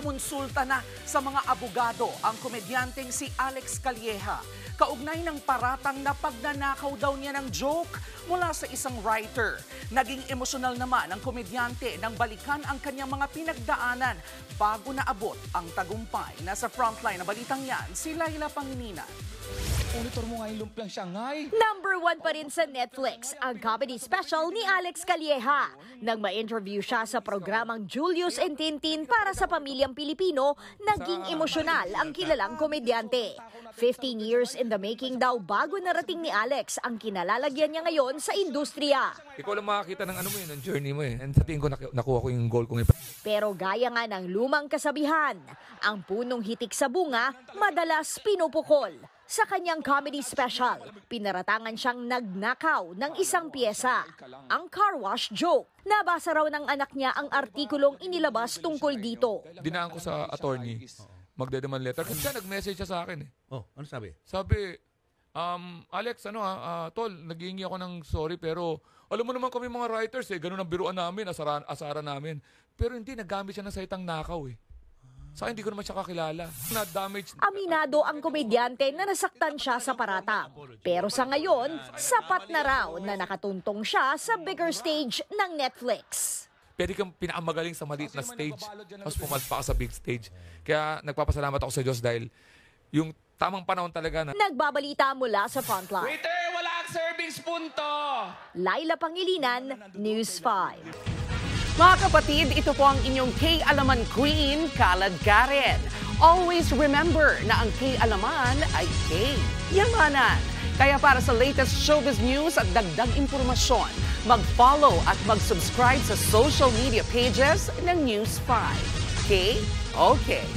kumonsulta na sa mga abogado ang komedyanteng si Alex Calleja. Kaugnay ng paratang na pagnanakaw daw niya ng joke mula sa isang writer. Naging emosyonal naman ang komedyante nang balikan ang kanyang mga pinagdaanan bago naabot ang tagumpay. Nasa frontline na balitang yan, si Laila Pangilinan. Monitor mo nga yung lumpiang Shanghai. Number 1 pa rin sa Netflix ang comedy special ni Alex Calleja. Nang ma-interview siya sa programang Julius and Tintin para sa pamilyang Pilipino, naging emosyonal ang kilalang komedyante. 15 years in the making daw bago narating ni Alex ang kinalalagyan niya ngayon sa industriya. Ikaw lang makakita ng ano mo yun, ng journey mo eh. And sa tingin ko nakuha ko yung goal kong Pero gaya nga ng lumang kasabihan, ang punong hitik sa bunga madalas pinupukol. Sa kanyang comedy special, pinaratangan siyang nagnakaw ng isang pyesa, ang car wash joke. Nabasa raw ng anak niya ang artikulong inilabas tungkol dito. Dinaan ko sa attorney, magdedemand letter. Kasi siya nag-message siya sa akin eh. Oh, ano sabi? Sabi, Alex, tol, naghihingi ako ng sorry pero alam mo naman kami mga writers eh, ganun ang biruan namin, asaran namin. Pero hindi, naggamit siya ng salitang nakaw eh. Sa akin, hindi ko naman siya kakilala. Na-damage. Aminado ang komedyante na nasaktan siya sa paratang. Pero sa ngayon, sapat na raw na nakatuntong siya sa bigger stage ng Netflix. Pwede kang pinakamagaling sa maliit na stage, tapos pumalpa ka sa big stage. Kaya nagpapasalamat ako sa Diyos dahil yung tamang panahon talaga na. Nagbabalita mula sa frontline. Waiter, wala ang serving spoon to! Laila Pangilinan, News 5. Mga kapatid, ito po ang inyong K-Alaman Queen, Kalad Karen. Always remember na ang K-Alaman ay K-Yamanan. Kaya para sa latest showbiz news at dagdag impormasyon, mag-follow at mag-subscribe sa social media pages ng News 5. K? Okay.